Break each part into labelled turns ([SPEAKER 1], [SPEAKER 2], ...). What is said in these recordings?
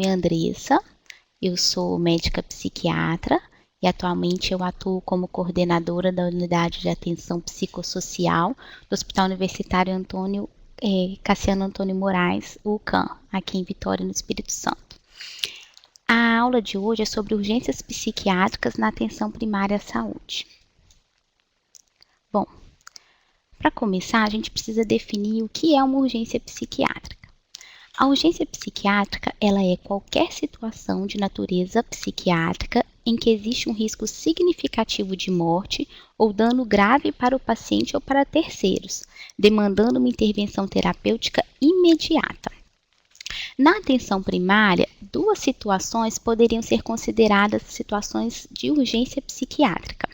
[SPEAKER 1] nome é Andressa, eu sou médica psiquiatra e atualmente eu atuo como coordenadora da Unidade de Atenção Psicossocial do Hospital Universitário Cassiano Antônio Moraes, UCAM, aqui em Vitória, no Espírito Santo. A aula de hoje é sobre urgências psiquiátricas na atenção primária à saúde. Bom, para começar, a gente precisa definir o que é uma urgência psiquiátrica. A urgência psiquiátrica, ela é qualquer situação de natureza psiquiátrica em que existe um risco significativo de morte ou dano grave para o paciente ou para terceiros, demandando uma intervenção terapêutica imediata. Na atenção primária, duas situações poderiam ser consideradas situações de urgência psiquiátrica: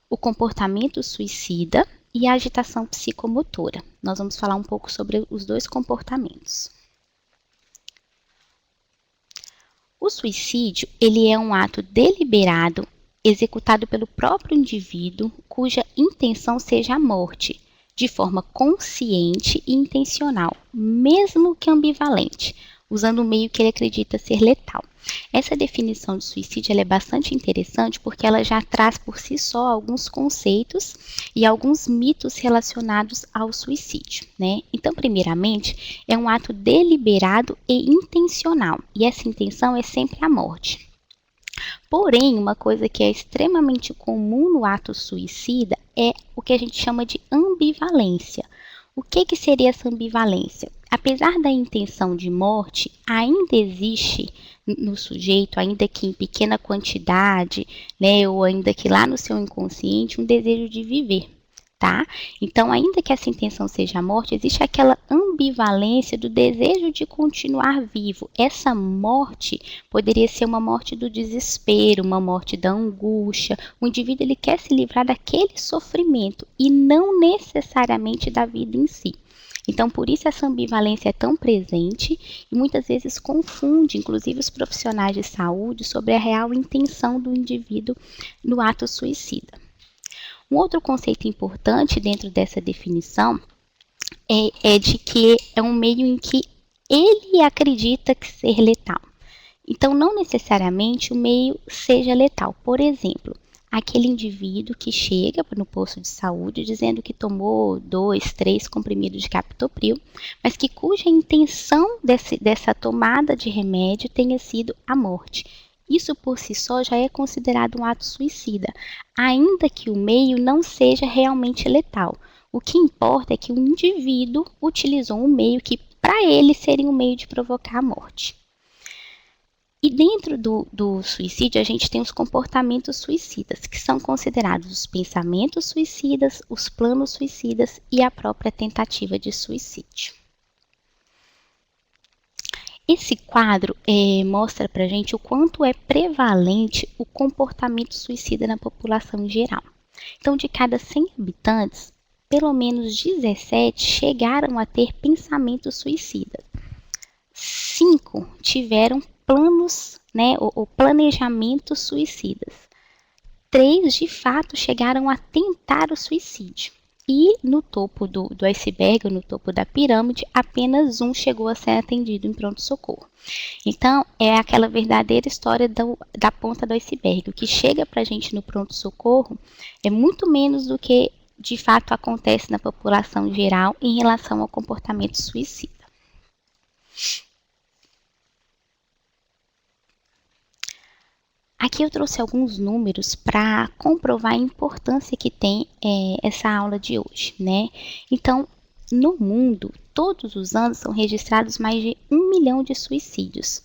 [SPEAKER 1] o comportamento suicida e a agitação psicomotora. Nós vamos falar um pouco sobre os dois comportamentos. O suicídio, ele é um ato deliberado, executado pelo próprio indivíduo, cuja intenção seja a morte, de forma consciente e intencional, mesmo que ambivalente, usando um meio que ele acredita ser letal. Essa definição de suicídio ela é bastante interessante porque ela já traz por si só alguns conceitos e alguns mitos relacionados ao suicídio, né? Então, primeiramente, é um ato deliberado e intencional, e essa intenção é sempre a morte. Porém, uma coisa que é extremamente comum no ato suicida é o que a gente chama de ambivalência. O que seria essa ambivalência? Apesar da intenção de morte, ainda existe no sujeito, ainda que em pequena quantidade, né, ou ainda que lá no seu inconsciente, um desejo de viver, tá? Então, ainda que essa intenção seja a morte, existe aquela ambivalência do desejo de continuar vivo. Essa morte poderia ser uma morte do desespero, uma morte da angústia. O indivíduo ele quer se livrar daquele sofrimento e não necessariamente da vida em si. Então, por isso essa ambivalência é tão presente e muitas vezes confunde, inclusive os profissionais de saúde, sobre a real intenção do indivíduo no ato suicida. Um outro conceito importante dentro dessa definição é de que é um meio em que ele acredita que ser letal. Então, não necessariamente o meio seja letal. Por exemplo, aquele indivíduo que chega no posto de saúde dizendo que tomou 2, 3 comprimidos de captopril, mas que cuja intenção dessa tomada de remédio tenha sido a morte. Isso por si só já é considerado um ato suicida, ainda que o meio não seja realmente letal. O que importa é que o indivíduo utilizou um meio que para ele seria um meio de provocar a morte. E dentro do suicídio, a gente tem os comportamentos suicidas, que são considerados os pensamentos suicidas, os planos suicidas e a própria tentativa de suicídio. Esse quadro mostra para a gente o quanto é prevalente o comportamento suicida na população em geral. Então, de cada 100 habitantes, pelo menos 17 chegaram a ter pensamentos suicidas. 5 tiveram planos, né, ou planejamentos suicidas. 3, de fato, chegaram a tentar o suicídio. E no topo do iceberg, no topo da pirâmide, apenas 1 chegou a ser atendido em pronto-socorro. Então, é aquela verdadeira história da ponta do iceberg. O que chega para a gente no pronto-socorro é muito menos do que, de fato, acontece na população geral em relação ao comportamento suicida. Aqui eu trouxe alguns números para comprovar a importância que tem essa aula de hoje, né? Então, no mundo, todos os anos são registrados mais de 1 milhão de suicídios.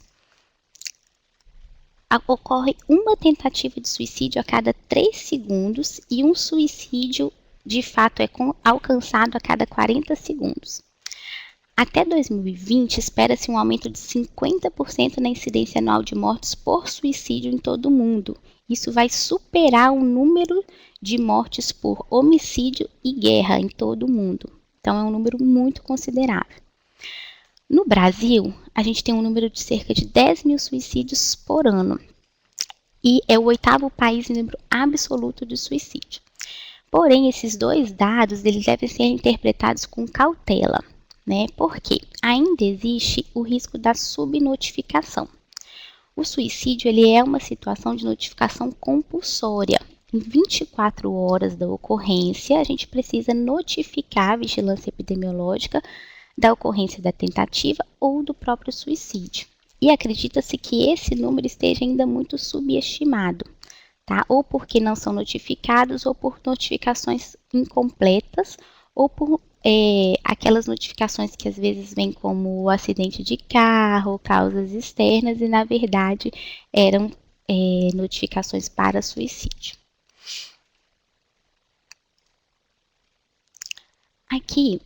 [SPEAKER 1] Ocorre uma tentativa de suicídio a cada 3 segundos e um suicídio, de fato, é alcançado a cada 40 segundos. Até 2020, espera-se um aumento de 50% na incidência anual de mortes por suicídio em todo o mundo. Isso vai superar o número de mortes por homicídio e guerra em todo o mundo. Então, é um número muito considerável. No Brasil, a gente tem um número de cerca de 10 mil suicídios por ano. E é o 8º país em número absoluto de suicídio. Porém, esses dois dados eles devem ser interpretados com cautela. Porque ainda existe o risco da subnotificação. O suicídio ele é uma situação de notificação compulsória. Em 24 horas da ocorrência, a gente precisa notificar a vigilância epidemiológica da ocorrência da tentativa ou do próprio suicídio. E acredita-se que esse número esteja ainda muito subestimado, tá? Ou porque não são notificados, ou por notificações incompletas, ou por aquelas notificações que às vezes vêm como acidente de carro, causas externas, e na verdade eram notificações para suicídio. Aqui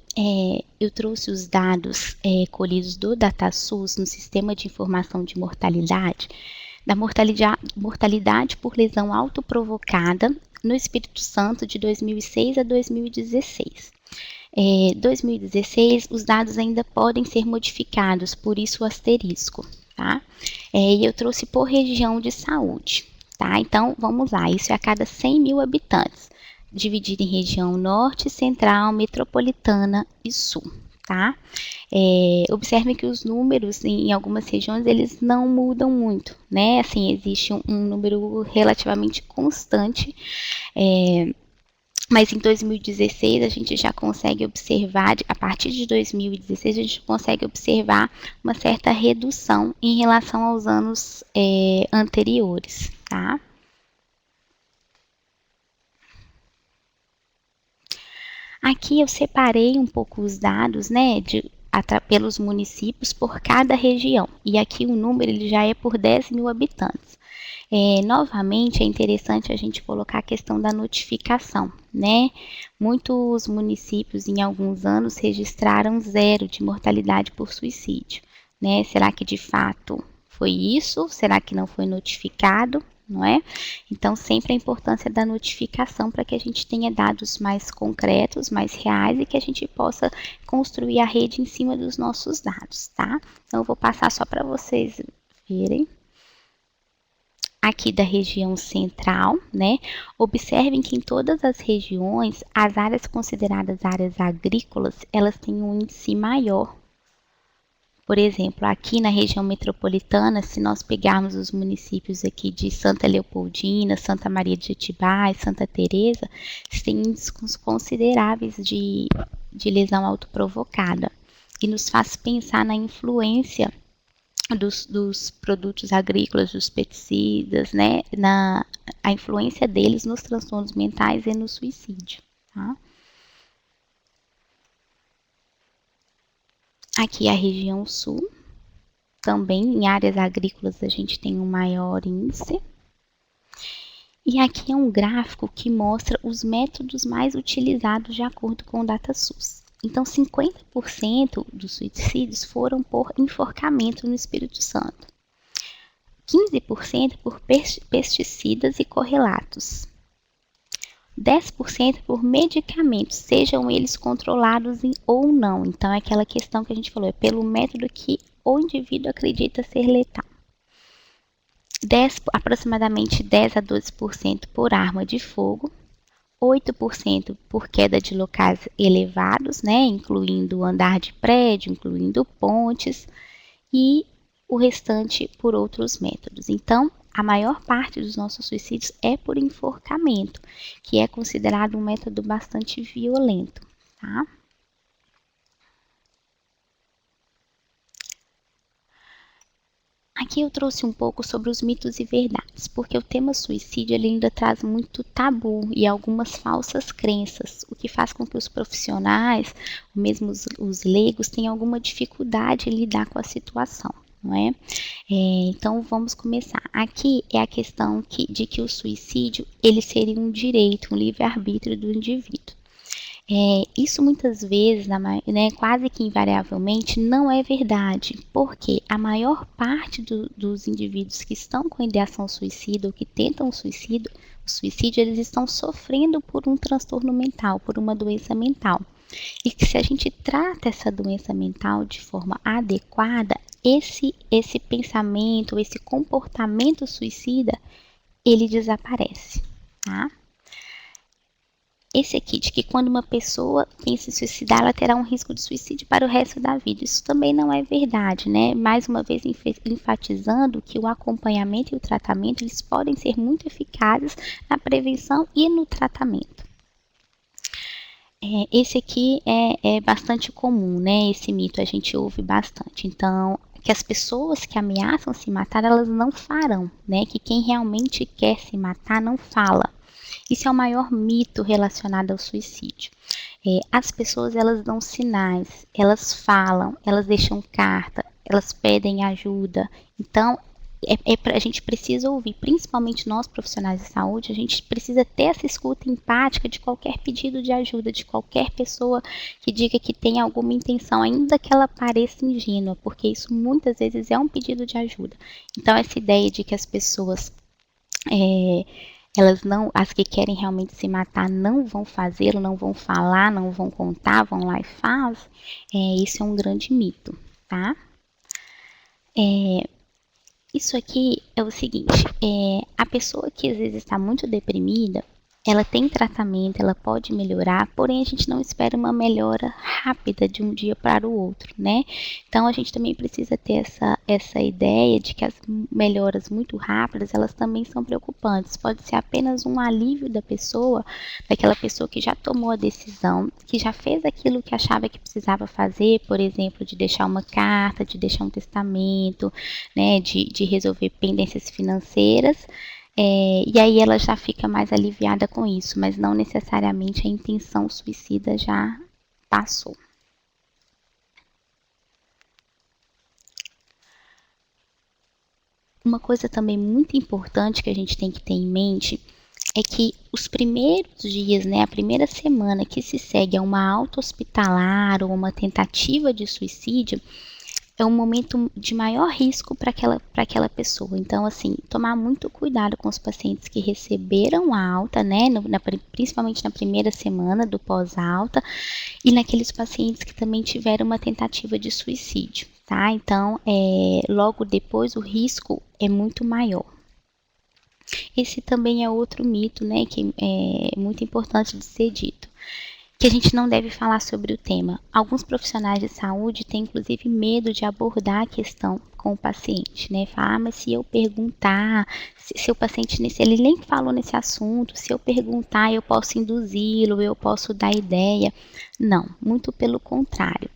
[SPEAKER 1] eu trouxe os dados colhidos do DataSUS no Sistema de Informação de Mortalidade, da mortalidade por lesão autoprovocada no Espírito Santo de 2006 a 2016. 2016, os dados ainda podem ser modificados, por isso o asterisco, tá? E eu trouxe por região de saúde, tá? Então, vamos lá, isso é a cada 100 mil habitantes, dividido em região norte, central, metropolitana e sul, tá? Observem que os números em algumas regiões, eles não mudam muito, né? Assim, existe um número relativamente constante, mas em 2016 a gente já consegue observar, a partir de 2016 a gente consegue observar uma certa redução em relação aos anos anteriores, tá? Aqui eu separei um pouco os dados, né, pelos municípios por cada região. E aqui o número ele já é por 10 mil habitantes. Novamente, é interessante a gente colocar a questão da notificação, né? Muitos municípios, em alguns anos, registraram 0 de mortalidade por suicídio, né? Será que de fato foi isso? Será que não foi notificado? Não é? Então, sempre a importância da notificação para que a gente tenha dados mais concretos, mais reais e que a gente possa construir a rede em cima dos nossos dados, tá? Então, eu vou passar só para vocês verem. Aqui da região central, né? Observem que em todas as regiões, as áreas consideradas áreas agrícolas, elas têm um índice maior. Por exemplo, aqui na região metropolitana, se nós pegarmos os municípios aqui de Santa Leopoldina, Santa Maria de Jetibá e Santa Teresa, têm índices consideráveis de lesão autoprovocada. E nos faz pensar na influência dos produtos agrícolas, dos pesticidas, né? A influência deles nos transtornos mentais e no suicídio, tá? Aqui a região sul, também em áreas agrícolas a gente tem um maior índice. E aqui é um gráfico que mostra os métodos mais utilizados de acordo com o DataSUS. Então, 50% dos suicídios foram por enforcamento no Espírito Santo. 15% por pesticidas e correlatos. 10% por medicamentos, sejam eles controlados ou não. Então, é aquela questão que a gente falou, é pelo método que o indivíduo acredita ser letal. Aproximadamente 10 a 12% por arma de fogo, 8% por queda de locais elevados, né, incluindo andar de prédio, incluindo pontes, e o restante por outros métodos. Então, a maior parte dos nossos suicídios é por enforcamento, que é considerado um método bastante violento, tá? Aqui eu trouxe um pouco sobre os mitos e verdades, porque o tema suicídio ele ainda traz muito tabu e algumas falsas crenças, o que faz com que os profissionais, mesmo os leigos, tenham alguma dificuldade em lidar com a situação. Não é? Então vamos começar. Aqui é a questão de que o suicídio ele seria um direito, um livre-arbítrio do indivíduo. Isso muitas vezes, né, quase que invariavelmente, não é verdade, porque a maior parte dos indivíduos que estão com ideação suicida ou que tentam o suicídio, eles estão sofrendo por um transtorno mental, por uma doença mental. E que se a gente trata essa doença mental de forma adequada, esse pensamento, esse comportamento suicida, ele desaparece, tá? esse aqui, de que quando uma pessoa pensa em suicidar, ela terá um risco de suicídio para o resto da vida. Isso também não é verdade, né? Mais uma vez enfatizando que o acompanhamento e o tratamento, eles podem ser muito eficazes na prevenção e no tratamento. Esse aqui é bastante comum, né? Esse mito a gente ouve bastante. Então, que as pessoas que ameaçam se matar, elas não farão, né? Que quem realmente quer se matar não fala. Isso é o maior mito relacionado ao suicídio. As pessoas, elas dão sinais, elas falam, elas deixam carta, elas pedem ajuda. Então, a gente precisa ouvir, principalmente nós profissionais de saúde, a gente precisa ter essa escuta empática de qualquer pedido de ajuda, de qualquer pessoa que diga que tem alguma intenção, ainda que ela pareça ingênua, porque isso muitas vezes é um pedido de ajuda. Então, essa ideia de que as pessoas, elas não, as que querem realmente se matar não vão fazê-lo, não vão falar, não vão contar, vão lá e fazem, isso é um grande mito, tá? Isso aqui é o seguinte, a pessoa que às vezes está muito deprimida, ela tem tratamento, ela pode melhorar, porém a gente não espera uma melhora rápida de um dia para o outro, né? Então a gente também precisa ter essa ideia de que as melhoras muito rápidas, elas também são preocupantes. Pode ser apenas um alívio da pessoa, daquela pessoa que já tomou a decisão, que já fez aquilo que achava que precisava fazer, por exemplo, de deixar uma carta, de deixar um testamento, né, de resolver pendências financeiras. E aí ela já fica mais aliviada com isso, mas não necessariamente a intenção suicida já passou. Uma coisa também muito importante que a gente tem que ter em mente é que os primeiros dias, né, a primeira semana que se segue a uma alta hospitalar ou uma tentativa de suicídio, é um momento de maior risco para aquela pessoa. Então, assim, tomar muito cuidado com os pacientes que receberam a alta, né, principalmente na primeira semana do pós-alta, e naqueles pacientes que também tiveram uma tentativa de suicídio, tá? Então, logo depois o risco é muito maior. Esse também é outro mito, né, que é muito importante de ser dito, que a gente não deve falar sobre o tema. Alguns profissionais de saúde têm, inclusive, medo de abordar a questão com o paciente, né? Falar, mas se eu perguntar, se o paciente, ele nem falou nesse assunto, se eu perguntar, eu posso induzi-lo, eu posso dar ideia. Não, muito pelo contrário.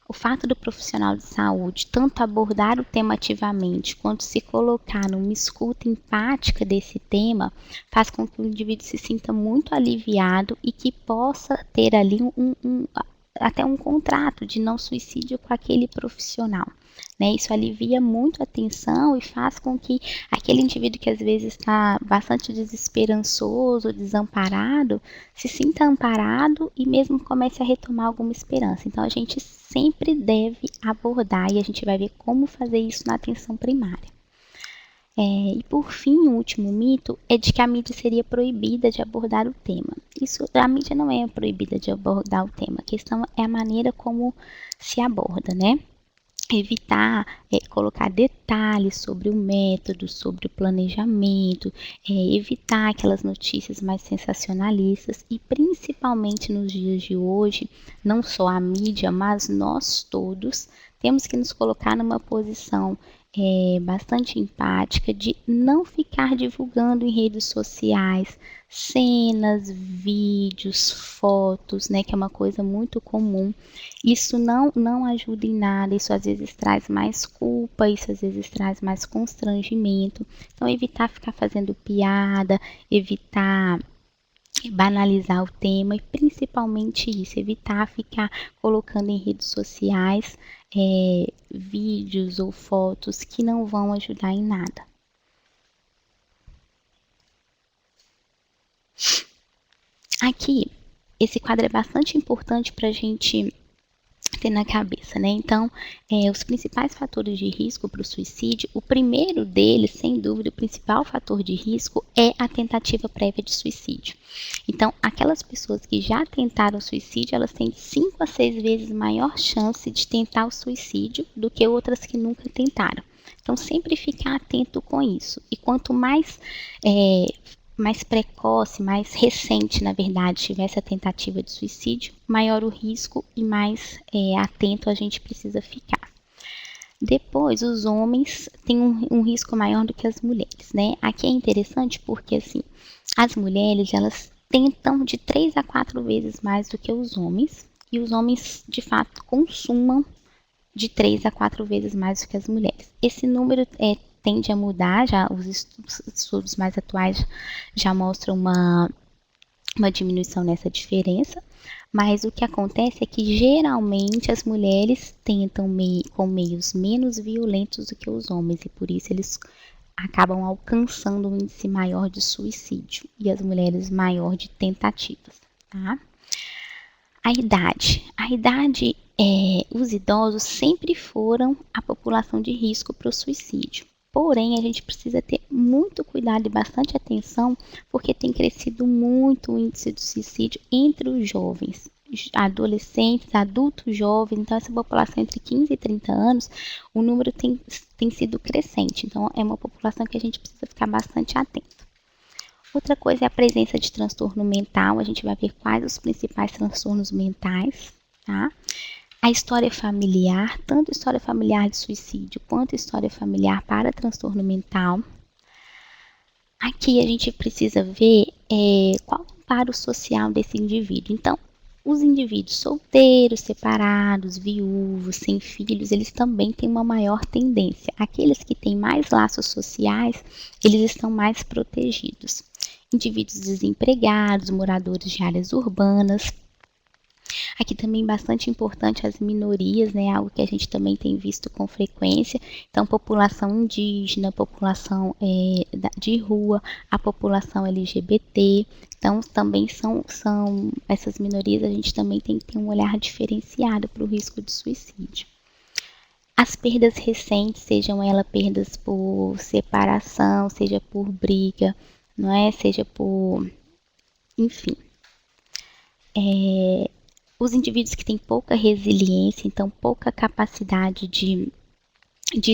[SPEAKER 1] O fato do profissional de saúde tanto abordar o tema ativamente quanto se colocar numa escuta empática desse tema faz com que o indivíduo se sinta muito aliviado e que possa ter ali até um contrato de não suicídio com aquele profissional, né? Isso alivia muito a tensão e faz com que aquele indivíduo que às vezes está bastante desesperançoso, desamparado, se sinta amparado e mesmo comece a retomar alguma esperança. Então a gente sempre deve abordar e a gente vai ver como fazer isso na atenção primária. E por fim, o último mito é de que a mídia seria proibida de abordar o tema. A mídia não é proibida de abordar o tema, a questão é a maneira como se aborda, né? Evitar colocar detalhes sobre o método, sobre o planejamento, evitar aquelas notícias mais sensacionalistas e principalmente nos dias de hoje, não só a mídia, mas nós todos temos que nos colocar numa posição bastante empática de não ficar divulgando em redes sociais cenas, vídeos, fotos, né, que é uma coisa muito comum. Isso não ajuda em nada, isso às vezes traz mais culpa, isso às vezes traz mais constrangimento. Então, evitar ficar fazendo piada, evitar banalizar o tema e principalmente isso, evitar ficar colocando em redes sociais vídeos ou fotos que não vão ajudar em nada. Aqui, esse quadro é bastante importante para a gente ter na cabeça, né? Então, os principais fatores de risco para o suicídio, o primeiro deles, sem dúvida, o principal fator de risco é a tentativa prévia de suicídio. Então, aquelas pessoas que já tentaram suicídio, elas têm 5 a 6 vezes maior chance de tentar o suicídio do que outras que nunca tentaram. Então, sempre ficar atento com isso. E quanto mais mais precoce, mais recente, na verdade, tiver essa tentativa de suicídio, maior o risco e mais atento a gente precisa ficar. Depois, os homens têm um risco maior do que as mulheres, né? Aqui é interessante porque, assim, as mulheres, elas tentam de 3 a 4 vezes mais do que os homens, e os homens, de fato, consumam de 3 a 4 vezes mais do que as mulheres. Esse número tende a mudar, já os estudos mais atuais já mostram uma diminuição nessa diferença, mas o que acontece é que geralmente as mulheres tentam com meios menos violentos do que os homens, e por isso eles acabam alcançando um índice maior de suicídio e as mulheres maior de tentativas, tá? A idade, os idosos sempre foram a população de risco para o suicídio. Porém, a gente precisa ter muito cuidado e bastante atenção, porque tem crescido muito o índice de suicídio entre os jovens, adolescentes, adultos jovens. Então, essa população entre 15 e 30 anos, o número tem sido crescente. Então, é uma população que a gente precisa ficar bastante atento. Outra coisa é a presença de transtorno mental. A gente vai ver quais os principais transtornos mentais, tá? A história familiar, tanto história familiar de suicídio quanto história familiar para transtorno mental. Aqui a gente precisa ver qual é o amparo social desse indivíduo. Então, os indivíduos solteiros, separados, viúvos, sem filhos, eles também têm uma maior tendência. Aqueles que têm mais laços sociais, eles estão mais protegidos. Indivíduos desempregados, moradores de áreas urbanas. Aqui também bastante importante as minorias, né? Algo que a gente também tem visto com frequência. Então, população indígena, população de rua, a população LGBT. Então, também são essas minorias, a gente também tem que ter um olhar diferenciado para o risco de suicídio. As perdas recentes, sejam elas perdas por separação, seja por briga, não é? Seja por... enfim. Os indivíduos que têm pouca resiliência, então pouca capacidade de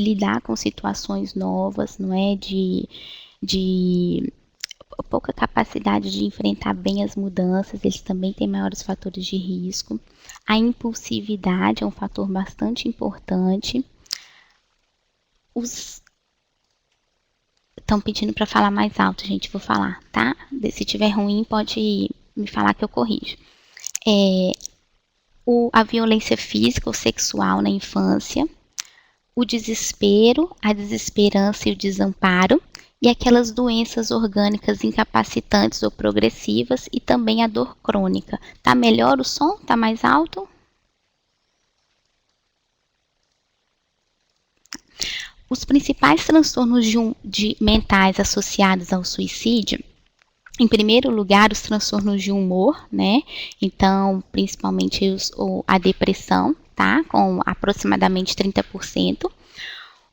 [SPEAKER 1] lidar com situações novas, não é? De pouca capacidade de enfrentar bem as mudanças, eles também têm maiores fatores de risco. A impulsividade é um fator bastante importante. Estão pedindo para falar mais alto, gente, vou falar, tá? Se tiver ruim, pode me falar que eu corrijo. A violência física ou sexual na infância, o desespero, a desesperança e o desamparo, e aquelas doenças orgânicas incapacitantes ou progressivas, e também a dor crônica. Tá melhor o som? Tá mais alto? Os principais transtornos mentais associados ao suicídio, em primeiro lugar, os transtornos de humor, né? Então, principalmente a depressão, tá? Com aproximadamente 30%.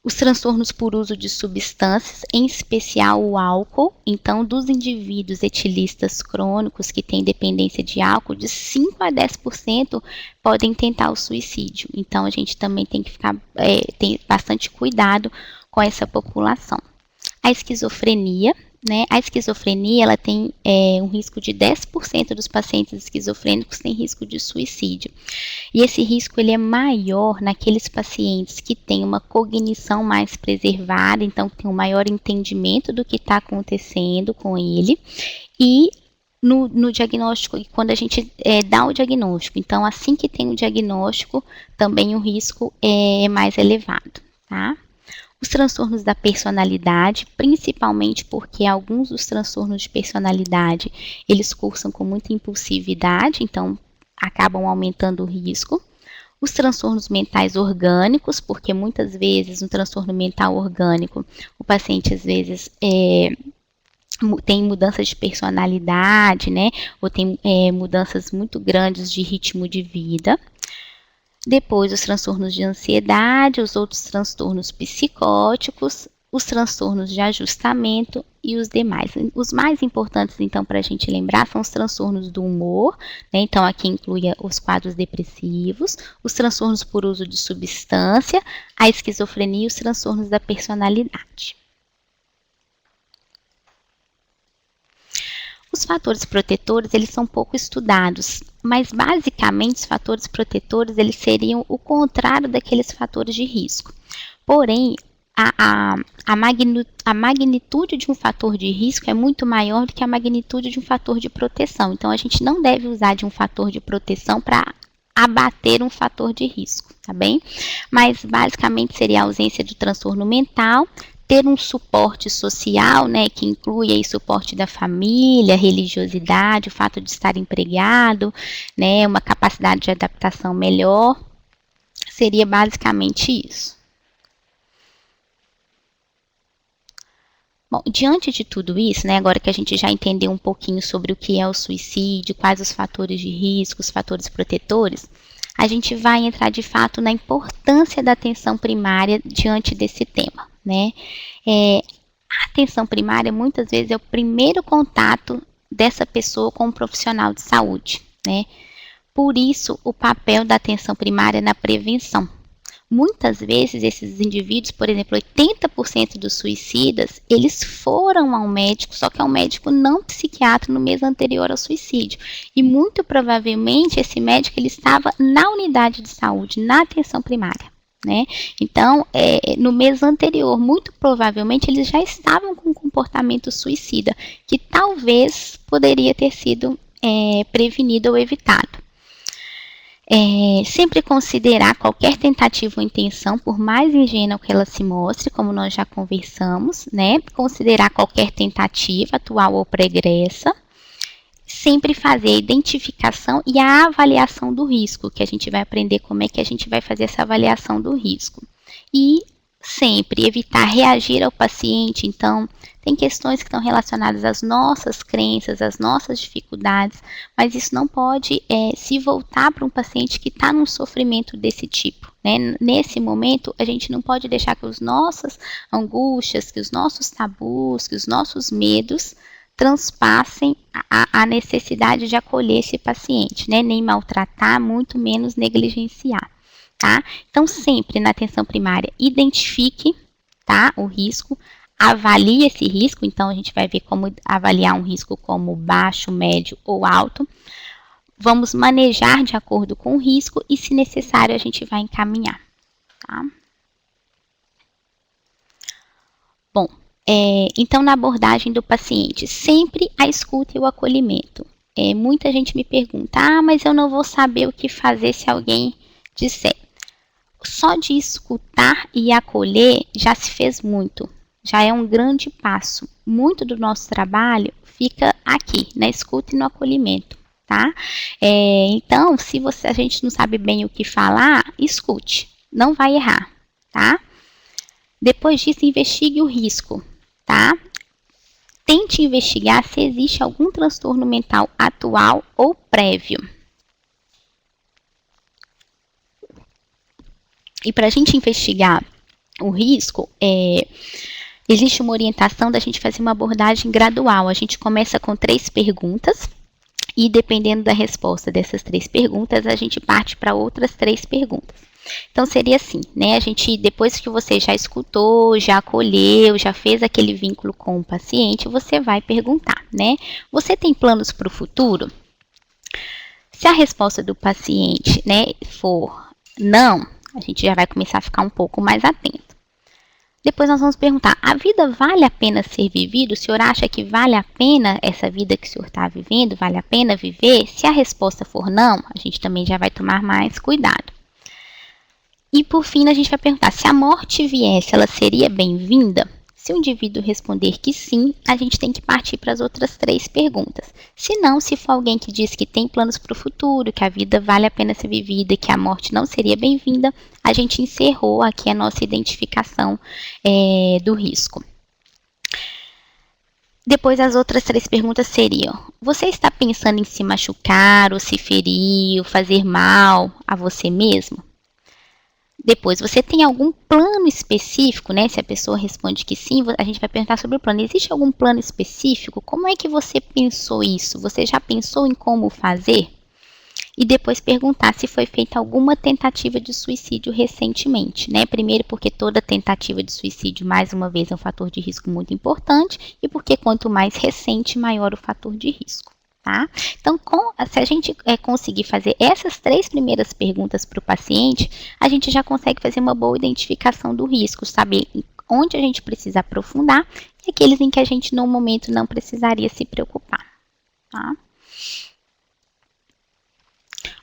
[SPEAKER 1] Os transtornos por uso de substâncias, em especial o álcool. Então, dos indivíduos etilistas crônicos que têm dependência de álcool, de 5 a 10% podem tentar o suicídio. Então, a gente também tem que ter bastante cuidado com essa população. A esquizofrenia, né? A esquizofrenia, ela tem um risco de 10% dos pacientes esquizofrênicos têm risco de suicídio. E esse risco ele é maior naqueles pacientes que têm uma cognição mais preservada, então tem um maior entendimento do que está acontecendo com ele, e no diagnóstico, e quando a gente dá o diagnóstico. Então, assim que tem o diagnóstico, também o risco é mais elevado, tá? Os transtornos da personalidade, principalmente porque alguns dos transtornos de personalidade, eles cursam com muita impulsividade, então acabam aumentando o risco. Os transtornos mentais orgânicos, porque muitas vezes no transtorno mental orgânico, o paciente às vezes tem mudanças de personalidade, né? Ou tem mudanças muito grandes de ritmo de vida. Depois, os transtornos de ansiedade, os outros transtornos psicóticos, os transtornos de ajustamento e os demais. Os mais importantes, então, para a gente lembrar, são os transtornos do humor, né? Então, aqui inclui os quadros depressivos, os transtornos por uso de substância, a esquizofrenia e os transtornos da personalidade. os fatores protetores, eles são pouco estudados, mas basicamente os fatores protetores, eles seriam o contrário daqueles fatores de risco. Porém, a magnitude de um fator de risco é muito maior do que a magnitude de um fator de proteção. Então, a gente não deve usar de um fator de proteção para abater um fator de risco, tá bem? Mas, basicamente, seria a ausência de transtorno mental, ter um suporte social, né, que inclui aí suporte da família, religiosidade, o fato de estar empregado, né, uma capacidade de adaptação melhor, seria basicamente isso. Bom, diante de tudo isso, né, agora que a gente já entendeu um pouquinho sobre o que é o suicídio, quais os fatores de risco, os fatores protetores, a gente vai entrar de fato na importância da atenção primária diante desse tema, né? A atenção primária muitas vezes é o primeiro contato dessa pessoa com um profissional de saúde, né? Por isso, o papel da atenção primária na prevenção. Muitas vezes, esses indivíduos, por exemplo, 80% dos suicidas, eles foram ao médico, só que é um médico não psiquiatra no mês anterior ao suicídio. E muito provavelmente, esse médico ele estava na unidade de saúde, na atenção primária, né? Então, no mês anterior, muito provavelmente, eles já estavam com um comportamento suicida, que talvez poderia ter sido prevenido ou evitado. Sempre considerar qualquer tentativa ou intenção, por mais ingênua que ela se mostre, como nós já conversamos, né? Considerar qualquer tentativa, atual ou pregressa. Sempre fazer a identificação e a avaliação do risco, que a gente vai aprender como é que a gente vai fazer essa avaliação do risco. E sempre evitar reagir ao paciente. Então, tem questões que estão relacionadas às nossas crenças, às nossas dificuldades, mas isso não pode se voltar para um paciente que está num sofrimento desse tipo, né? Nesse momento, a gente não pode deixar que as nossas angústias, que os nossos tabus, que os nossos medos transpassem a necessidade de acolher esse paciente, né? Nem maltratar, muito menos negligenciar. Tá? Então, sempre na atenção primária, identifique, tá, o risco, avalie esse risco. Então, a gente vai ver como avaliar um risco como baixo, médio ou alto. Vamos manejar de acordo com o risco e, se necessário, a gente vai encaminhar. Tá? Bom, então, na abordagem do paciente, sempre a escuta e o acolhimento. Muita gente me pergunta, mas eu não vou saber o que fazer se alguém disser. Só de escutar e acolher já se fez muito, já é um grande passo. Muito do nosso trabalho fica aqui, na escuta e no acolhimento, tá? Então, se a gente não sabe bem o que falar, escute, não vai errar, tá? Depois disso, investigue o risco, tá? Tente investigar se existe algum transtorno mental atual ou prévio. E para a gente investigar o risco, existe uma orientação da gente fazer uma abordagem gradual. A gente começa com 3 perguntas e, dependendo da resposta dessas 3 perguntas, a gente parte para outras 3 perguntas. Então, seria assim, né? A gente, depois que você já escutou, já acolheu, já fez aquele vínculo com o paciente, você vai perguntar, né? Você tem planos para o futuro? Se a resposta do paciente, né, for não, a gente já vai começar a ficar um pouco mais atento. Depois nós vamos perguntar, a vida vale a pena ser vivida? O senhor acha que vale a pena essa vida que o senhor está vivendo? Vale a pena viver? Se a resposta for não, a gente também já vai tomar mais cuidado. E por fim, a gente vai perguntar, se a morte viesse, ela seria bem-vinda? Se o indivíduo responder que sim, a gente tem que partir para as outras 3 perguntas. Se não, se for alguém que diz que tem planos para o futuro, que a vida vale a pena ser vivida e que a morte não seria bem-vinda, a gente encerrou aqui a nossa identificação do risco. Depois, as outras 3 perguntas seriam, você está pensando em se machucar, ou se ferir, ou fazer mal a você mesmo? Depois, você tem algum plano específico, né? Se a pessoa responde que sim, a gente vai perguntar sobre o plano. Existe algum plano específico? Como é que você pensou isso? Você já pensou em como fazer? e depois perguntar se foi feita alguma tentativa de suicídio recentemente, né? Primeiro porque toda tentativa de suicídio, mais uma vez, é um fator de risco muito importante e porque quanto mais recente, maior o fator de risco. Tá? Então, se a gente conseguir fazer essas 3 primeiras perguntas para o paciente, a gente já consegue fazer uma boa identificação do risco, saber onde a gente precisa aprofundar e aqueles em que a gente, no momento, não precisaria se preocupar. Tá?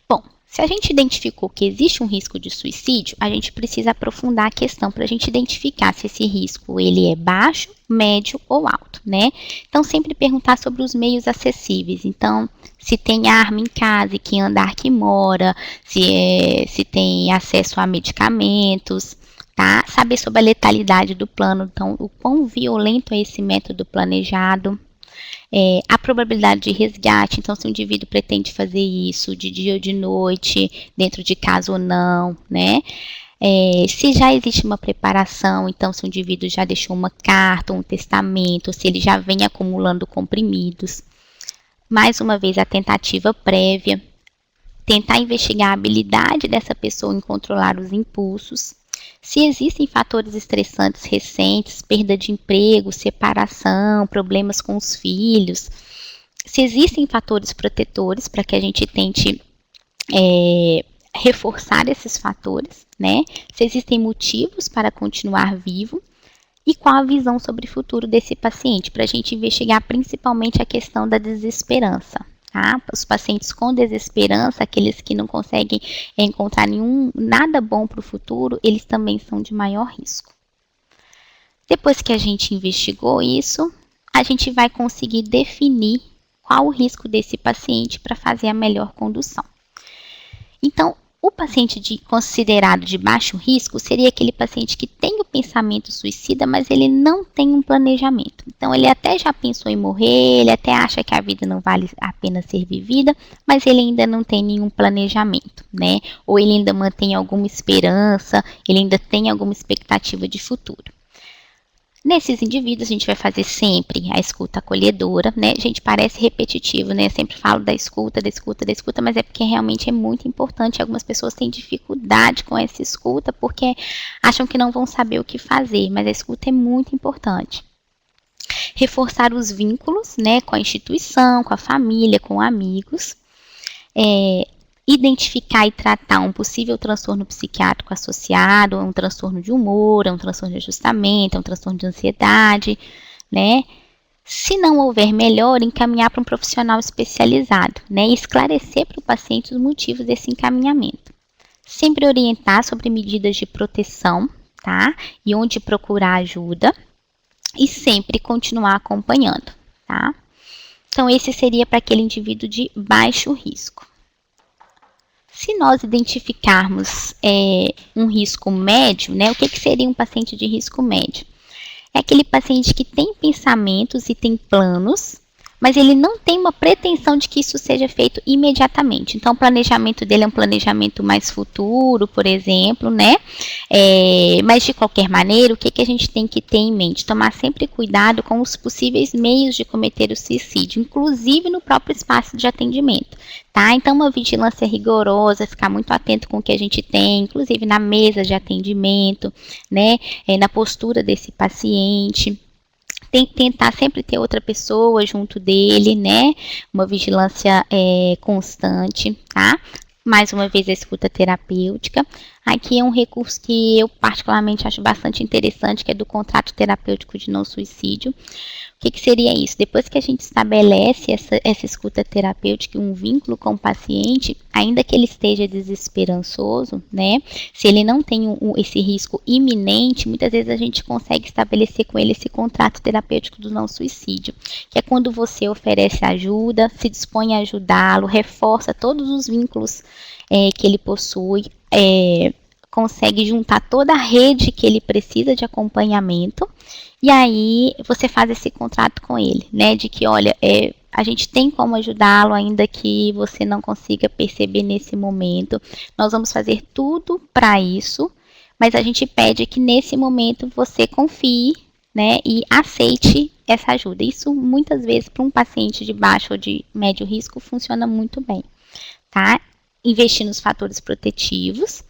[SPEAKER 1] Bom, se a gente identificou que existe um risco de suicídio, a gente precisa aprofundar a questão para a gente identificar se esse risco ele é baixo, médio ou alto, né? Então, sempre perguntar sobre os meios acessíveis. Então, se tem arma em casa, em que andar que mora, se tem acesso a medicamentos, tá? Saber sobre a letalidade do plano, então, o quão violento é esse método planejado. A probabilidade de resgate, então se o indivíduo pretende fazer isso de dia ou de noite, dentro de casa ou não, né? Se já existe uma preparação, então se o indivíduo já deixou uma carta, um testamento, se ele já vem acumulando comprimidos. Mais uma vez, a tentativa prévia, tentar investigar a habilidade dessa pessoa em controlar os impulsos. Se existem fatores estressantes recentes, perda de emprego, separação, problemas com os filhos, se existem fatores protetores para que a gente tente reforçar esses fatores, né? Se existem motivos para continuar vivo e qual a visão sobre o futuro desse paciente, para a gente investigar principalmente a questão da desesperança. Tá? Os pacientes com desesperança, aqueles que não conseguem encontrar nada bom para o futuro, eles também são de maior risco. Depois que a gente investigou isso, a gente vai conseguir definir qual o risco desse paciente para fazer a melhor condução. Então, o paciente considerado de baixo risco seria aquele paciente que tem o pensamento suicida, mas ele não tem um planejamento. Então, ele até já pensou em morrer, ele até acha que a vida não vale a pena ser vivida, mas ele ainda não tem nenhum planejamento, né? Ou ele ainda mantém alguma esperança, ele ainda tem alguma expectativa de futuro. Nesses indivíduos, a gente vai fazer sempre a escuta acolhedora, né? Gente, parece repetitivo, né? Eu sempre falo da escuta, mas é porque realmente é muito importante. Algumas pessoas têm dificuldade com essa escuta porque acham que não vão saber o que fazer, mas a escuta é muito importante. Reforçar os vínculos, né? Com a instituição, com a família, com amigos. Identificar e tratar um possível transtorno psiquiátrico associado a um transtorno de humor, a um transtorno de ajustamento, a um transtorno de ansiedade, né? Se não houver melhor, encaminhar para um profissional especializado, né? E esclarecer para o paciente os motivos desse encaminhamento. Sempre orientar sobre medidas de proteção, tá? E onde procurar ajuda. E sempre continuar acompanhando, tá? Então, esse seria para aquele indivíduo de baixo risco. Se nós identificarmos um risco médio, né, o que seria um paciente de risco médio? É aquele paciente que tem pensamentos e tem planos, mas ele não tem uma pretensão de que isso seja feito imediatamente. Então, o planejamento dele é um planejamento mais futuro, por exemplo, né? Mas, de qualquer maneira, o que a gente tem que ter em mente? Tomar sempre cuidado com os possíveis meios de cometer o suicídio, inclusive no próprio espaço de atendimento, tá? Então, uma vigilância rigorosa, ficar muito atento com o que a gente tem, inclusive na mesa de atendimento, né? Na postura desse paciente. Tem que tentar sempre ter outra pessoa junto dele, né? Uma vigilância constante, tá? Mais uma vez, a escuta terapêutica. Aqui é um recurso que eu particularmente acho bastante interessante, que é do contrato terapêutico de não suicídio. O que seria isso? Depois que a gente estabelece essa escuta terapêutica e um vínculo com o paciente, ainda que ele esteja desesperançoso, né? Se ele não tem esse risco iminente, muitas vezes a gente consegue estabelecer com ele esse contrato terapêutico do não suicídio, que é quando você oferece ajuda, se dispõe a ajudá-lo, reforça todos os vínculos que ele possui, consegue juntar toda a rede que ele precisa de acompanhamento, e aí você faz esse contrato com ele, né, de que, olha, a gente tem como ajudá-lo, ainda que você não consiga perceber nesse momento, nós vamos fazer tudo para isso, mas a gente pede que nesse momento você confie, né, e aceite essa ajuda. Isso muitas vezes para um paciente de baixo ou de médio risco funciona muito bem, tá? investir nos fatores protetivos.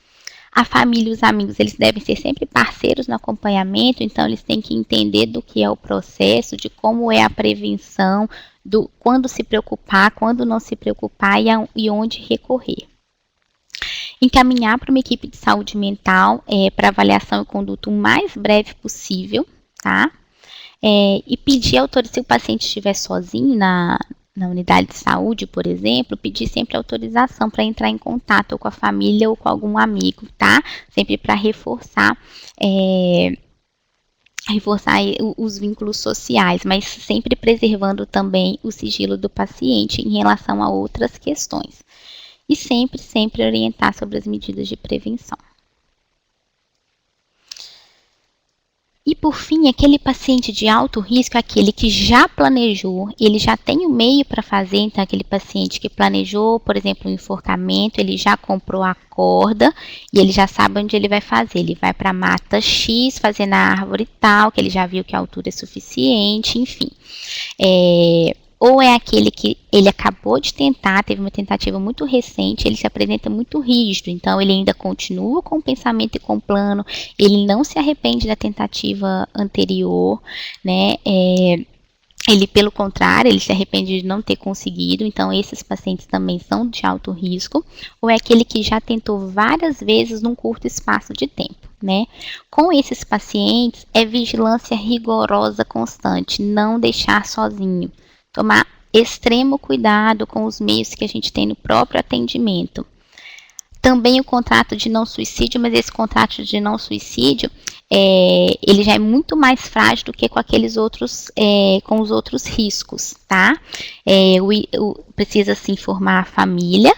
[SPEAKER 1] A família e os amigos, eles devem ser sempre parceiros no acompanhamento, então eles têm que entender do que é o processo, de como é a prevenção, do quando se preocupar, quando não se preocupar e onde recorrer. Encaminhar para uma equipe de saúde mental para avaliação e conduta o mais breve possível, tá? E pedir autorização, se o paciente estiver sozinho na unidade de saúde, por exemplo, pedir sempre autorização para entrar em contato ou com a família ou com algum amigo, tá? Sempre para reforçar os vínculos sociais, mas sempre preservando também o sigilo do paciente em relação a outras questões. E sempre orientar sobre as medidas de prevenção. E por fim, aquele paciente de alto risco é aquele que já planejou, ele já tem o meio para fazer, então aquele paciente que planejou, por exemplo, um enforcamento, ele já comprou a corda e ele já sabe onde ele vai fazer. Ele vai para a mata X, fazer na árvore tal, que ele já viu que a altura é suficiente, enfim. Ou é aquele que ele acabou de tentar, teve uma tentativa muito recente, ele se apresenta muito rígido, então ele ainda continua com o pensamento e com o plano, ele não se arrepende da tentativa anterior, né? Ele, pelo contrário, ele se arrepende de não ter conseguido, então esses pacientes também são de alto risco. Ou é aquele que já tentou várias vezes num curto espaço de tempo, né? Com esses pacientes, é vigilância rigorosa constante, não deixar sozinho. Tomar extremo cuidado com os meios que a gente tem no próprio atendimento. Também o contrato de não suicídio, mas esse contrato de não suicídio, ele já é muito mais frágil do que com aqueles outros, com os outros riscos, tá? Precisa se informar a família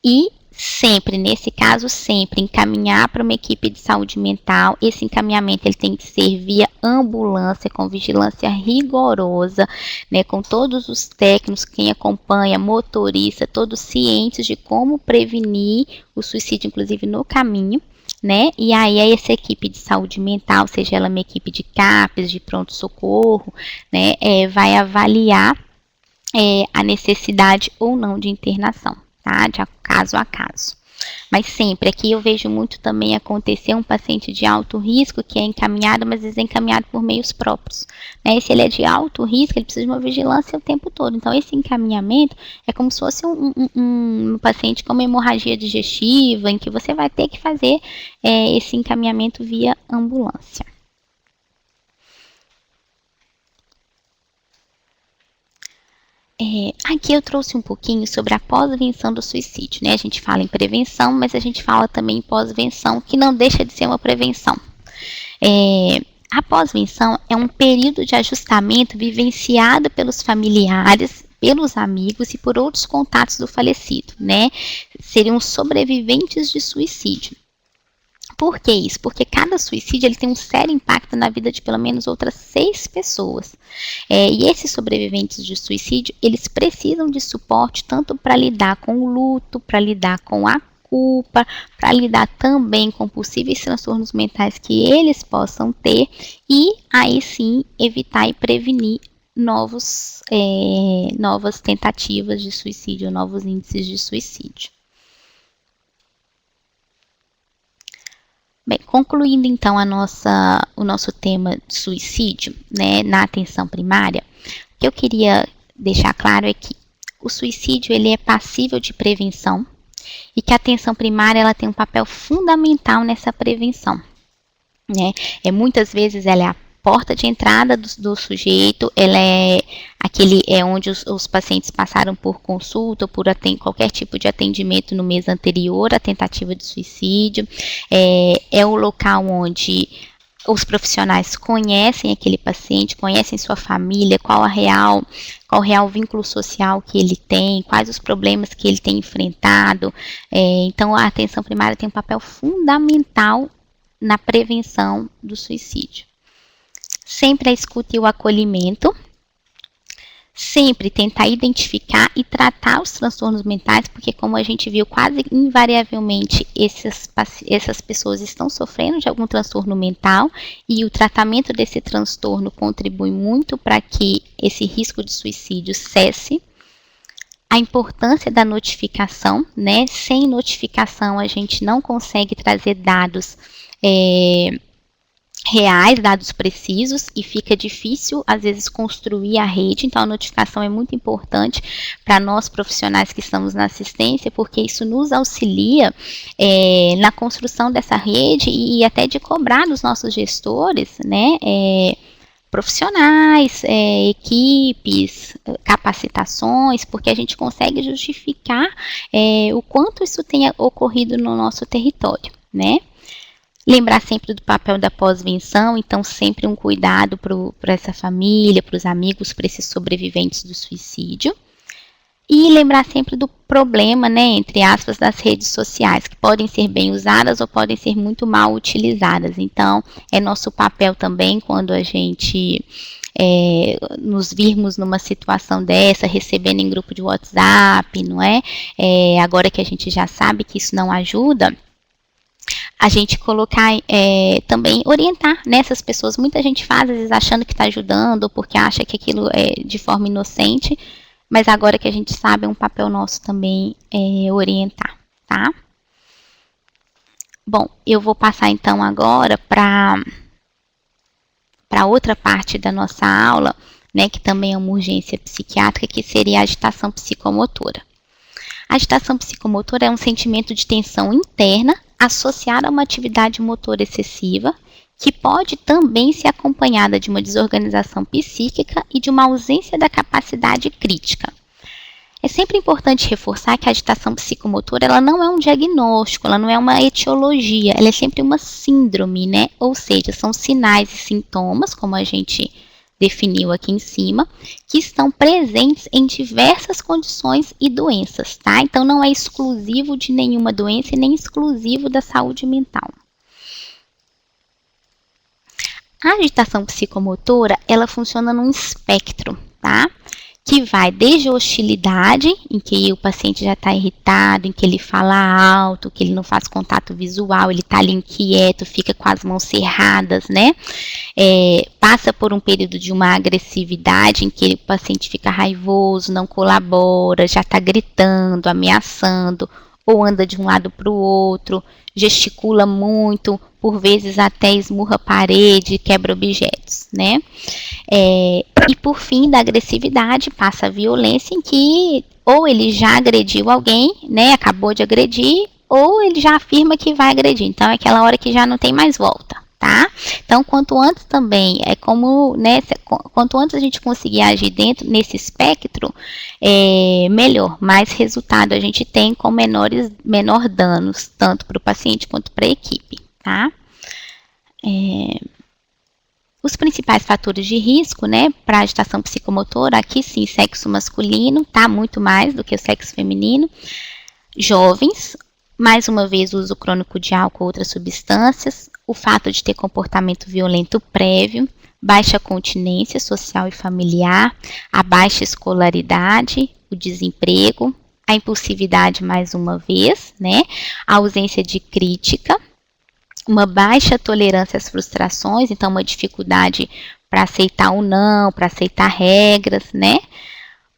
[SPEAKER 1] e sempre, nesse caso, sempre encaminhar para uma equipe de saúde mental. Esse encaminhamento ele tem que ser via ambulância, com vigilância rigorosa, né, com todos os técnicos, quem acompanha, motorista, todos cientes de como prevenir o suicídio, inclusive no caminho, né? E aí essa equipe de saúde mental, seja ela uma equipe de CAPS, de pronto-socorro, né, vai avaliar a necessidade ou não de internação. Tá? De caso a caso. Mas sempre, aqui eu vejo muito também acontecer um paciente de alto risco que é encaminhado, mas às vezes é encaminhado por meios próprios. Né? Se ele é de alto risco, ele precisa de uma vigilância o tempo todo. Então, esse encaminhamento é como se fosse um paciente com uma hemorragia digestiva, em que você vai ter que fazer esse encaminhamento via ambulância. Aqui eu trouxe um pouquinho sobre a pós-venção do suicídio, né? A gente fala em prevenção, mas a gente fala também em pós-venção, que não deixa de ser uma prevenção. A pós-venção é um período de ajustamento vivenciado pelos familiares, pelos amigos e por outros contatos do falecido, né? Seriam sobreviventes de suicídio. Por que isso? Porque cada suicídio ele tem um sério impacto na vida de pelo menos outras 6 pessoas. E esses sobreviventes de suicídio, eles precisam de suporte tanto para lidar com o luto, para lidar com a culpa, para lidar também com possíveis transtornos mentais que eles possam ter e aí sim evitar e prevenir novas tentativas de suicídio, novos índices de suicídio. Bem, concluindo então o nosso tema de suicídio, né, na atenção primária, o que eu queria deixar claro é que o suicídio ele é passível de prevenção e que a atenção primária ela tem um papel fundamental nessa prevenção. Né? Muitas vezes ela é a porta de entrada do sujeito, ela é onde os pacientes passaram por consulta ou por qualquer tipo de atendimento no mês anterior à tentativa de suicídio, é o local onde os profissionais conhecem aquele paciente, conhecem sua família, qual o real vínculo social que ele tem, quais os problemas que ele tem enfrentado. Então, a atenção primária tem um papel fundamental na prevenção do suicídio. Sempre a escuta e o acolhimento, sempre tentar identificar e tratar os transtornos mentais, porque como a gente viu, quase invariavelmente essas pessoas estão sofrendo de algum transtorno mental e o tratamento desse transtorno contribui muito para que esse risco de suicídio cesse. A importância da notificação, né? Sem notificação a gente não consegue trazer dados reais, dados precisos, e fica difícil, às vezes, construir a rede. Então, a notificação é muito importante para nós profissionais que estamos na assistência, porque isso nos auxilia na construção dessa rede e até de cobrar dos nossos gestores, né, profissionais, equipes, capacitações, porque a gente consegue justificar o quanto isso tenha ocorrido no nosso território, né? Lembrar sempre do papel da pós-venção, então sempre um cuidado para essa família, para os amigos, para esses sobreviventes do suicídio. E lembrar sempre do problema, né, entre aspas, das redes sociais, que podem ser bem usadas ou podem ser muito mal utilizadas. Então, é nosso papel também, quando a gente nos virmos numa situação dessa, recebendo em grupo de WhatsApp, não é? Agora que a gente já sabe que isso não ajuda, a gente colocar, também orientar nessas pessoas. Muita gente faz, às vezes, achando que está ajudando, porque acha que aquilo é de forma inocente, mas agora que a gente sabe, é um papel nosso também orientar, tá? Bom, eu vou passar então agora para outra parte da nossa aula, né, que também é uma urgência psiquiátrica, que seria a agitação psicomotora. A agitação psicomotora é um sentimento de tensão interna associado a uma atividade motora excessiva, que pode também ser acompanhada de uma desorganização psíquica e de uma ausência da capacidade crítica. É sempre importante reforçar que a agitação psicomotora ela não é um diagnóstico, ela não é uma etiologia, ela é sempre uma síndrome, né? Ou seja, são sinais e sintomas, como a gente definiu aqui em cima, que estão presentes em diversas condições e doenças, tá? Então, não é exclusivo de nenhuma doença e nem exclusivo da saúde mental. A agitação psicomotora, ela funciona num espectro, tá? Que vai desde a hostilidade, em que o paciente já está irritado, em que ele fala alto, que ele não faz contato visual, ele está ali inquieto, fica com as mãos cerradas, né? Passa por um período de uma agressividade, em que o paciente fica raivoso, não colabora, já está gritando, ameaçando, ou anda de um lado para o outro, gesticula muito, por vezes até esmurra a parede, quebra objetos, né? E por fim da agressividade passa a violência, em que ou ele já agrediu alguém, né? Acabou de agredir, ou ele já afirma que vai agredir. Então é aquela hora que já não tem mais volta, tá? Então quanto antes também, né? Quanto antes a gente conseguir agir dentro nesse espectro, melhor, mais resultado a gente tem com menor danos, tanto para o paciente quanto para a equipe, tá? Os principais fatores de risco, né, para agitação psicomotora, aqui sim, sexo masculino, tá? Muito mais do que o sexo feminino. Jovens, mais uma vez, o uso crônico de álcool ou outras substâncias, o fato de ter comportamento violento prévio, baixa continência social e familiar, a baixa escolaridade, o desemprego, a impulsividade, mais uma vez, né, a ausência de crítica, uma baixa tolerância às frustrações, então uma dificuldade para aceitar o não, para aceitar regras, né?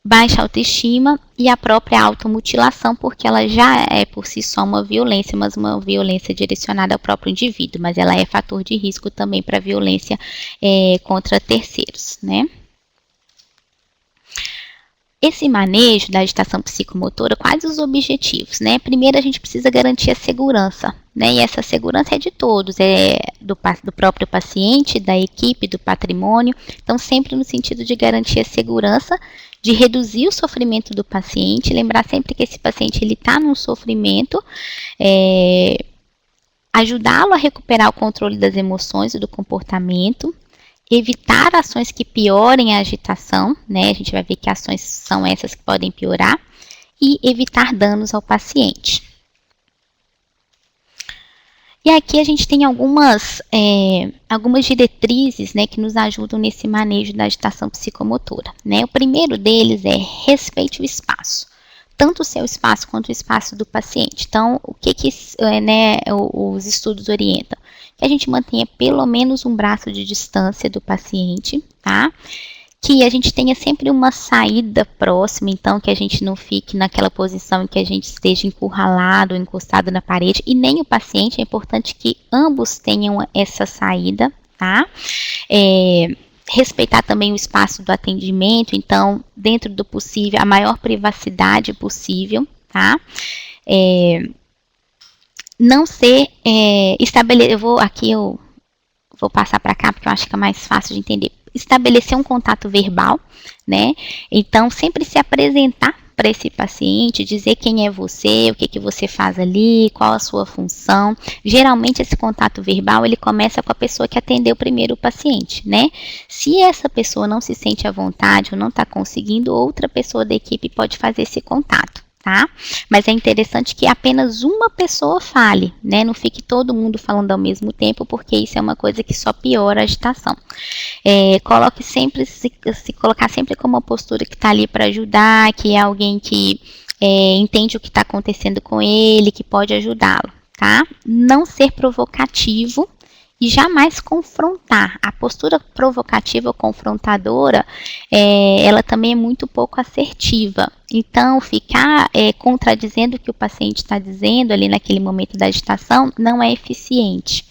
[SPEAKER 1] Baixa autoestima e a própria automutilação, porque ela já é por si só uma violência, mas uma violência direcionada ao próprio indivíduo, mas ela é fator de risco também para violência contra terceiros, né? Esse manejo da agitação psicomotora, quais os objetivos, né? Primeiro, a gente precisa garantir a segurança, né? E essa segurança é de todos, do próprio paciente, da equipe, do patrimônio. Então, sempre no sentido de garantir a segurança, de reduzir o sofrimento do paciente, lembrar sempre que esse paciente ele está num sofrimento, ajudá-lo a recuperar o controle das emoções e do comportamento, evitar ações que piorem a agitação, né? A gente vai ver que ações são essas que podem piorar, e evitar danos ao paciente. E aqui a gente tem algumas diretrizes, né, que nos ajudam nesse manejo da agitação psicomotora, né? O primeiro deles é respeite o espaço, tanto o seu espaço quanto o espaço do paciente. Então, o que os estudos orientam? Que a gente mantenha pelo menos um braço de distância do paciente, tá? que a gente tenha sempre uma saída próxima, então que a gente não fique naquela posição em que a gente esteja encurralado, encostado na parede, e nem o paciente, é importante que ambos tenham essa saída, tá? Respeitar também o espaço do atendimento, então, dentro do possível, a maior privacidade possível, tá? Não ser estabelecer, eu vou passar para cá porque eu acho que é mais fácil de entender. Estabelecer um contato verbal, né? Então, sempre se apresentar para esse paciente, dizer quem é você, o que você faz ali, qual a sua função. Geralmente, esse contato verbal, ele começa com a pessoa que atendeu primeiro o paciente, né? Se essa pessoa não se sente à vontade ou não está conseguindo, outra pessoa da equipe pode fazer esse contato. Tá? Mas é interessante que apenas uma pessoa fale, né? Não fique todo mundo falando ao mesmo tempo, porque isso é uma coisa que só piora a agitação. Coloque sempre, se colocar sempre como uma postura que está ali para ajudar, que é alguém que entende o que está acontecendo com ele, que pode ajudá-lo, tá? Não ser provocativo e jamais confrontar. A postura provocativa ou confrontadora, ela também é muito pouco assertiva. Então, ficar contradizendo o que o paciente está dizendo ali naquele momento da agitação não é eficiente,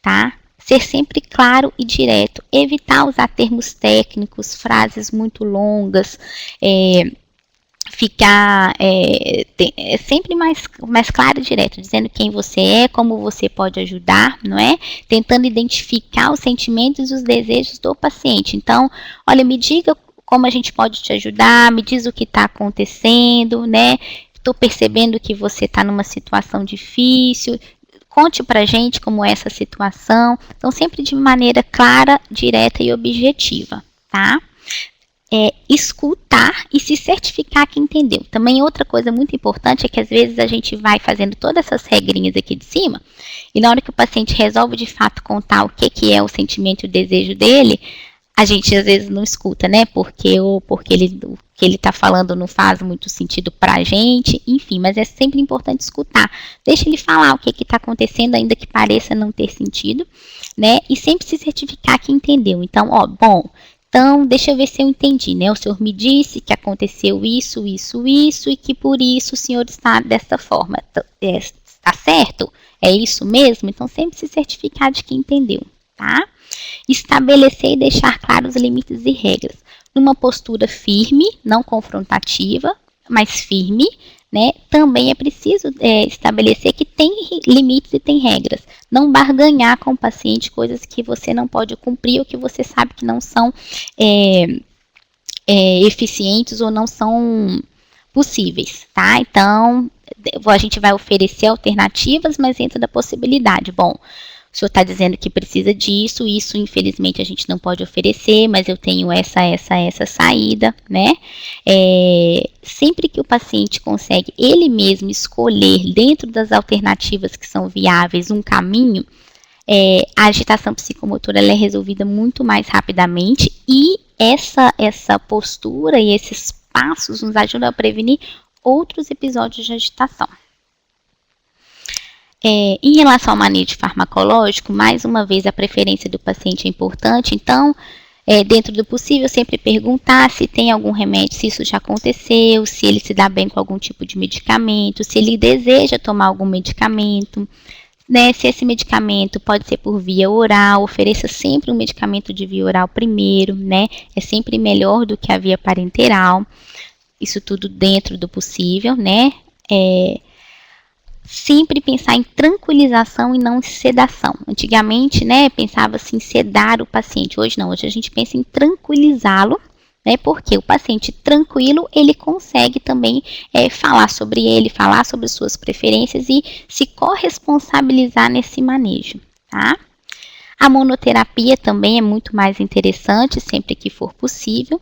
[SPEAKER 1] tá? Ser sempre claro e direto, evitar usar termos técnicos, frases muito longas, ficar sempre mais claro e direto, dizendo quem você é, como você pode ajudar, não é? Tentando identificar os sentimentos e os desejos do paciente. Então, olha, me diga como a gente pode te ajudar, me diz o que está acontecendo, né? Estou percebendo que você está numa situação difícil, conte pra gente como é essa situação. Então, sempre de maneira clara, direta e objetiva, tá? Escutar e se certificar que entendeu. Também outra coisa muito importante é que às vezes a gente vai fazendo todas essas regrinhas aqui de cima e na hora que o paciente resolve de fato contar o que é o sentimento e o desejo dele, a gente às vezes não escuta, né? Porque o que ele está falando não faz muito sentido pra gente, enfim, mas é sempre importante escutar. Deixa ele falar o que está acontecendo, ainda que pareça não ter sentido, né? E sempre se certificar que entendeu. Então, então, deixa eu ver se eu entendi, né? O senhor me disse que aconteceu isso, isso, isso, e que por isso o senhor está dessa forma. Está certo? É isso mesmo? Então, sempre se certificar de que entendeu, tá? Estabelecer e deixar claros os limites e regras. Numa postura firme, não confrontativa, mas firme, né? Também é preciso estabelecer que tem limites e tem regras. Não barganhar com o paciente coisas que você não pode cumprir ou que você sabe que não são eficientes ou não são possíveis, tá? Então, a gente vai oferecer alternativas, mas dentro da possibilidade. Bom, o senhor está dizendo que precisa disso, isso infelizmente a gente não pode oferecer, mas eu tenho essa saída, né? Sempre que o paciente consegue ele mesmo escolher dentro das alternativas que são viáveis um caminho, a agitação psicomotora ela é resolvida muito mais rapidamente e essa postura e esses passos nos ajudam a prevenir outros episódios de agitação. Em relação ao manejo farmacológico, mais uma vez a preferência do paciente é importante, então, dentro do possível, sempre perguntar se tem algum remédio, se isso já aconteceu, se ele se dá bem com algum tipo de medicamento, se ele deseja tomar algum medicamento, né, se esse medicamento pode ser por via oral, ofereça sempre um medicamento de via oral primeiro, né, é sempre melhor do que a via parenteral, isso tudo dentro do possível, né, sempre pensar em tranquilização e não em sedação. Antigamente, né, pensava-se em sedar o paciente. Hoje não, hoje a gente pensa em tranquilizá-lo, né, porque o paciente tranquilo, ele consegue também falar sobre ele, falar sobre suas preferências e se corresponsabilizar nesse manejo, tá? A monoterapia também é muito mais interessante sempre que for possível.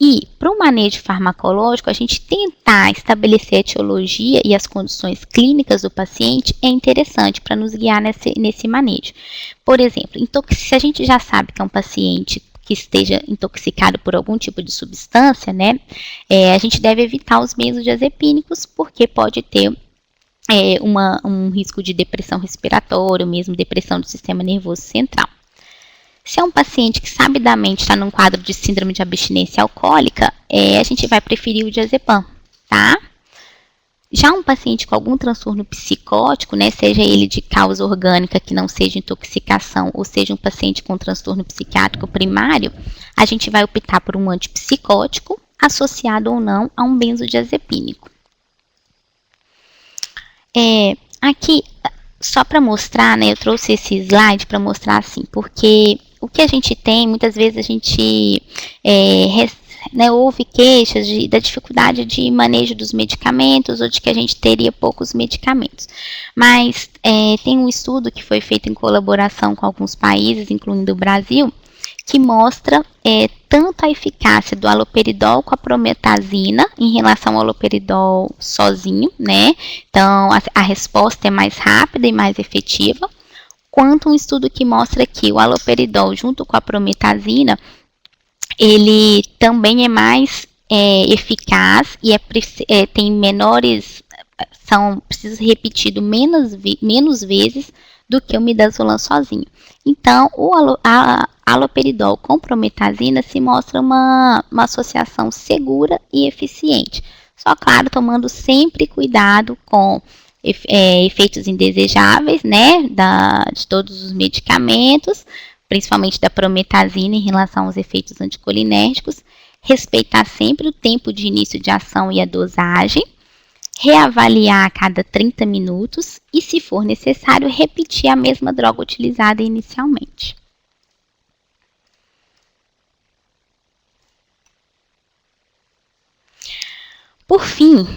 [SPEAKER 1] E, para o manejo farmacológico, a gente tentar estabelecer a etiologia e as condições clínicas do paciente é interessante para nos guiar nesse manejo. Por exemplo, se a gente já sabe que é um paciente que esteja intoxicado por algum tipo de substância, né, a gente deve evitar os benzodiazepínicos, porque pode ter um risco de depressão respiratória, ou mesmo depressão do sistema nervoso central. Se é um paciente que sabidamente está num quadro de síndrome de abstinência alcoólica, a gente vai preferir o diazepam, tá? Já um paciente com algum transtorno psicótico, né, seja ele de causa orgânica que não seja intoxicação, ou seja um paciente com transtorno psiquiátrico primário, a gente vai optar por um antipsicótico associado ou não a um benzodiazepínico. Aqui, só para mostrar, né, eu trouxe esse slide para mostrar assim, porque o que a gente tem, muitas vezes a gente houve queixas da dificuldade de manejo dos medicamentos ou de que a gente teria poucos medicamentos. Mas tem um estudo que foi feito em colaboração com alguns países, incluindo o Brasil, que mostra tanto a eficácia do haloperidol com a prometazina em relação ao haloperidol sozinho, né? Então, a resposta é mais rápida e mais efetiva, quanto um estudo que mostra que o haloperidol junto com a prometazina ele também é mais eficaz e tem menores, precisa ser repetido menos vezes do que o midazolam sozinho. Então, a haloperidol com prometazina se mostra uma associação segura e eficiente. Só, claro, tomando sempre cuidado com efeitos indesejáveis, né, de todos os medicamentos, principalmente da prometazina em relação aos efeitos anticolinérgicos, respeitar sempre o tempo de início de ação e a dosagem, reavaliar a cada 30 minutos e, se for necessário, repetir a mesma droga utilizada inicialmente. Por fim,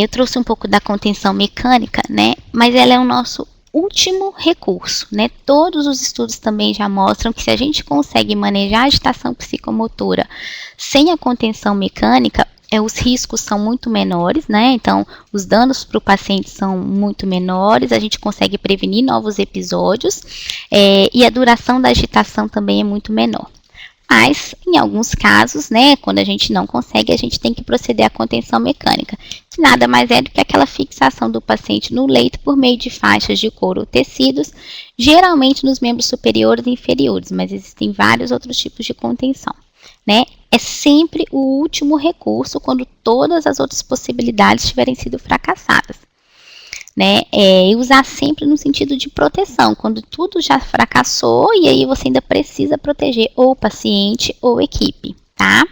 [SPEAKER 1] eu trouxe um pouco da contenção mecânica, né? Mas ela é o nosso último recurso, né? Todos os estudos também já mostram que se a gente consegue manejar a agitação psicomotora sem a contenção mecânica, os riscos são muito menores, né? Então, os danos para o paciente são muito menores, a gente consegue prevenir novos episódios e a duração da agitação também é muito menor. Mas, em alguns casos, né, quando a gente não consegue, a gente tem que proceder à contenção mecânica, que nada mais é do que aquela fixação do paciente no leito por meio de faixas de couro ou tecidos, geralmente nos membros superiores e inferiores, mas existem vários outros tipos de contenção, né? É sempre o último recurso quando todas as outras possibilidades tiverem sido fracassadas, né? E usar sempre no sentido de proteção, quando tudo já fracassou e aí você ainda precisa proteger ou o paciente ou a equipe, tá?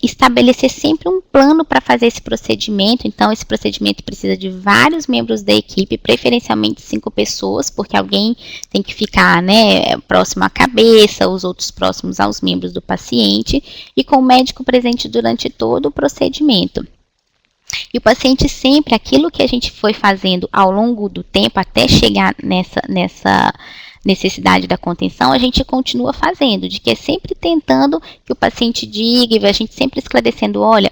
[SPEAKER 1] Estabelecer sempre um plano para fazer esse procedimento. Então, esse procedimento precisa de vários membros da equipe, preferencialmente 5 pessoas, porque alguém tem que ficar, né, próximo à cabeça, os outros próximos aos membros do paciente, e com o médico presente durante todo o procedimento. E o paciente sempre, aquilo que a gente foi fazendo ao longo do tempo, até chegar nessa necessidade da contenção, a gente continua fazendo, de que é sempre tentando que o paciente diga, a gente sempre esclarecendo, olha,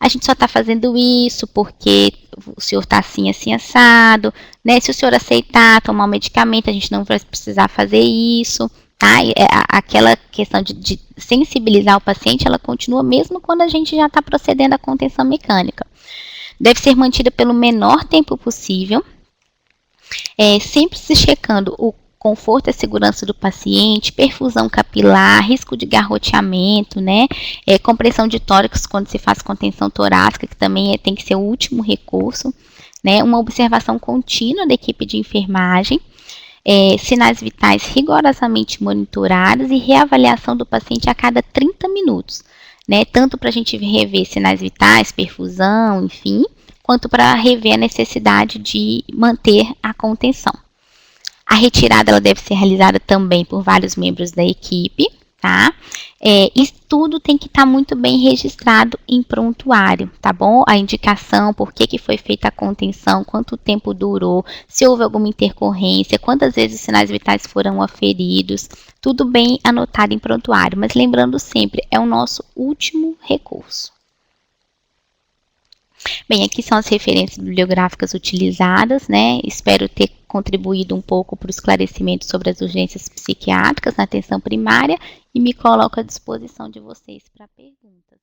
[SPEAKER 1] a gente só está fazendo isso porque o senhor está assim, assim, assado, né? Se o senhor aceitar tomar o medicamento, a gente não vai precisar fazer isso, tá? Aquela questão de sensibilizar o paciente, ela continua mesmo quando a gente já está procedendo à contenção mecânica. Deve ser mantida pelo menor tempo possível, sempre se checando o conforto e a segurança do paciente, perfusão capilar, risco de garroteamento, né? Compressão de tórax quando se faz contenção torácica, que também tem que ser o último recurso, né? Uma observação contínua da equipe de enfermagem, sinais vitais rigorosamente monitorados e reavaliação do paciente a cada 30 minutos, né? Tanto para a gente rever sinais vitais, perfusão, enfim, quanto para rever a necessidade de manter a contenção. A retirada ela deve ser realizada também por vários membros da equipe, tá? E tudo tem que estar muito bem registrado em prontuário, tá bom? A indicação, por que foi feita a contenção, quanto tempo durou, se houve alguma intercorrência, quantas vezes os sinais vitais foram aferidos, tudo bem anotado em prontuário, mas lembrando sempre, é o nosso último recurso. Bem, aqui são as referências bibliográficas utilizadas, né? Espero ter contribuído um pouco para o esclarecimento sobre as urgências psiquiátricas na atenção primária e me coloco à disposição de vocês para perguntas.